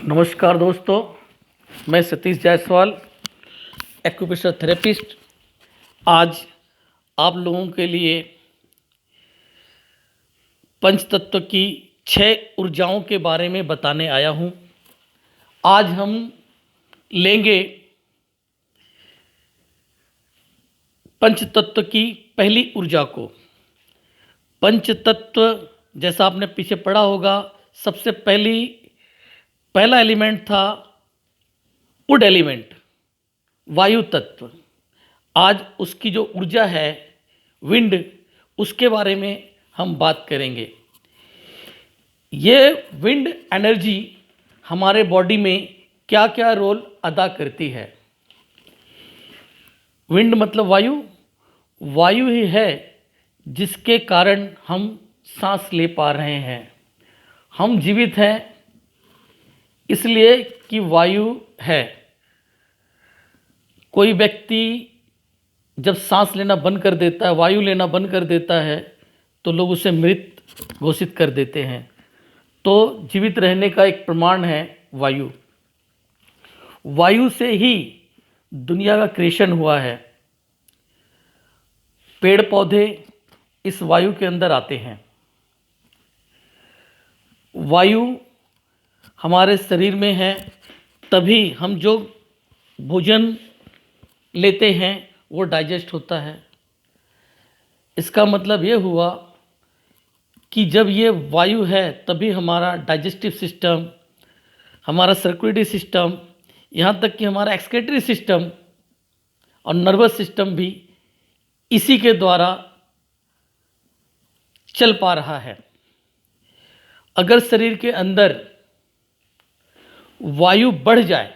नमस्कार दोस्तों, मैं सतीश जायसवाल, एक्यूप्रेशर थेरेपिस्ट। आज आप लोगों के लिए पंच तत्व की 6 ऊर्जाओं के बारे में बताने आया हूँ। आज हम लेंगे पंच तत्व की पहली ऊर्जा को। पंच तत्व जैसा आपने पीछे पढ़ा होगा, सबसे पहला एलिमेंट था वुड एलिमेंट, वायु तत्व। आज उसकी जो ऊर्जा है विंड, उसके बारे में हम बात करेंगे। ये विंड एनर्जी हमारे बॉडी में क्या क्या रोल अदा करती है। विंड मतलब वायु, वायु ही है जिसके कारण हम सांस ले पा रहे हैं। हम जीवित हैं इसलिए कि वायु है। कोई व्यक्ति जब सांस लेना बंद कर देता है, वायु लेना बंद कर देता है, तो लोग उसे मृत घोषित कर देते हैं। तो जीवित रहने का एक प्रमाण है वायु। वायु से ही दुनिया का क्रिएशन हुआ है। पेड़ पौधे इस वायु के अंदर आते हैं। वायु हमारे शरीर में है, तभी हम जो भोजन लेते हैं वो डाइजेस्ट होता है। इसका मतलब ये हुआ कि जब ये वायु है तभी हमारा डाइजेस्टिव सिस्टम, हमारा सर्कुलेटरी सिस्टम, यहाँ तक कि हमारा एक्सक्रीटरी सिस्टम और नर्वस सिस्टम भी इसी के द्वारा चल पा रहा है। अगर शरीर के अंदर वायु बढ़ जाए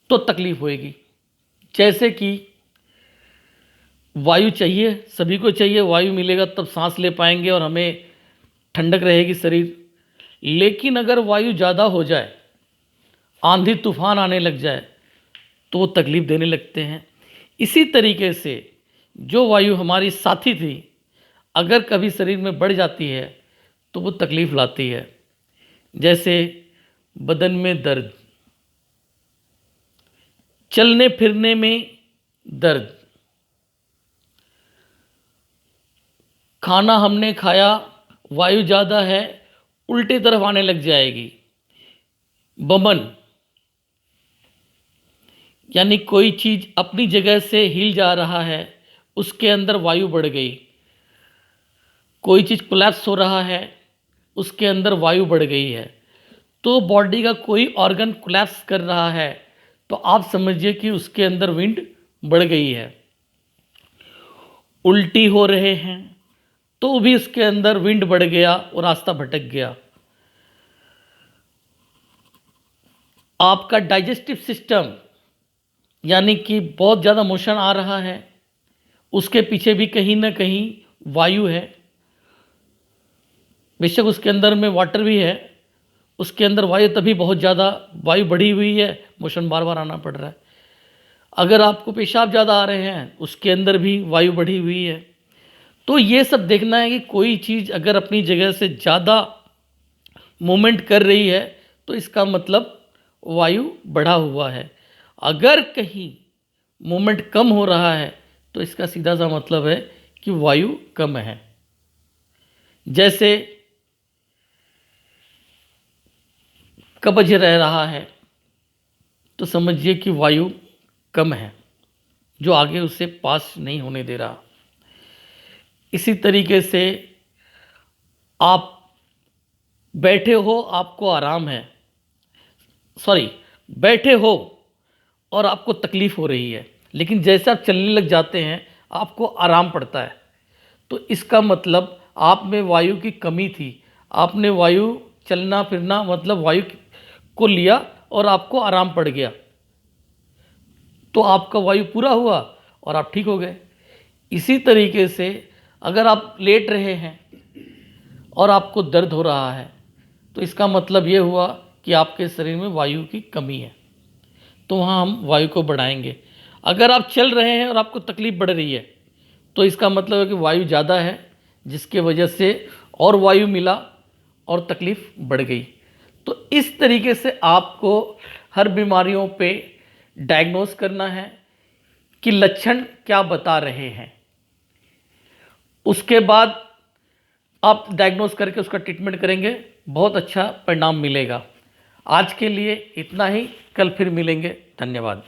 तो तकलीफ होएगी। जैसे कि वायु चाहिए, सभी को चाहिए, वायु मिलेगा तब सांस ले पाएंगे और हमें ठंडक रहेगी शरीर। लेकिन अगर वायु ज़्यादा हो जाए, आंधी तूफान आने लग जाए, तो वो तकलीफ देने लगते हैं। इसी तरीके से जो वायु हमारी साथी थी, अगर कभी शरीर में बढ़ जाती है तो वो तकलीफ लाती है। जैसे बदन में दर्द, चलने फिरने में दर्द, खाना हमने खाया, वायु ज़्यादा है, उल्टे तरफ आने लग जाएगी। बमन यानी कोई चीज़ अपनी जगह से हिल जा रहा है, उसके अंदर वायु बढ़ गई। कोई चीज़ कोलैप्स हो रहा है, उसके अंदर वायु बढ़ गई है। तो बॉडी का कोई ऑर्गन कोलैप्स कर रहा है तो आप समझिए कि उसके अंदर विंड बढ़ गई है। उल्टी हो रहे हैं तो भी उसके अंदर विंड बढ़ गया और रास्ता भटक गया। आपका डाइजेस्टिव सिस्टम यानी कि बहुत ज़्यादा मोशन आ रहा है, उसके पीछे भी कहीं ना कहीं वायु है। बेशक उसके अंदर में वाटर भी है, उसके अंदर वायु, तभी बहुत ज़्यादा वायु बढ़ी हुई है, मोशन बार बार आना पड़ रहा है। अगर आपको पेशाब ज़्यादा आ रहे हैं, उसके अंदर भी वायु बढ़ी हुई है। तो ये सब देखना है कि कोई चीज़ अगर अपनी जगह से ज़्यादा मूवमेंट कर रही है तो इसका मतलब वायु बढ़ा हुआ है। अगर कहीं मूवमेंट कम हो रहा है तो इसका सीधा सा मतलब है कि वायु कम है। जैसे कब्ज रह रहा है तो समझिए कि वायु कम है, जो आगे उसे पास नहीं होने दे रहा। इसी तरीके से आप बैठे हो, आपको आराम है, बैठे हो और आपको तकलीफ़ हो रही है, लेकिन जैसे आप चलने लग जाते हैं आपको आराम पड़ता है, तो इसका मतलब आप में वायु की कमी थी। आपने वायु चलना फिरना मतलब वायु को लिया और आपको आराम पड़ गया, तो आपका वायु पूरा हुआ और आप ठीक हो गए। इसी तरीके से अगर आप लेट रहे हैं और आपको दर्द हो रहा है तो इसका मतलब ये हुआ कि आपके शरीर में वायु की कमी है, तो वहाँ हम वायु को बढ़ाएंगे। अगर आप चल रहे हैं और आपको तकलीफ़ बढ़ रही है तो इसका मतलब है कि वायु ज़्यादा है, जिसके वजह से और वायु मिला और तकलीफ़ बढ़ गई। तो इस तरीके से आपको हर बीमारियों पे डायग्नोस करना है कि लक्षण क्या बता रहे हैं। उसके बाद आप डायग्नोस करके उसका ट्रीटमेंट करेंगे, बहुत अच्छा परिणाम मिलेगा। आज के लिए इतना ही, कल फिर मिलेंगे। धन्यवाद।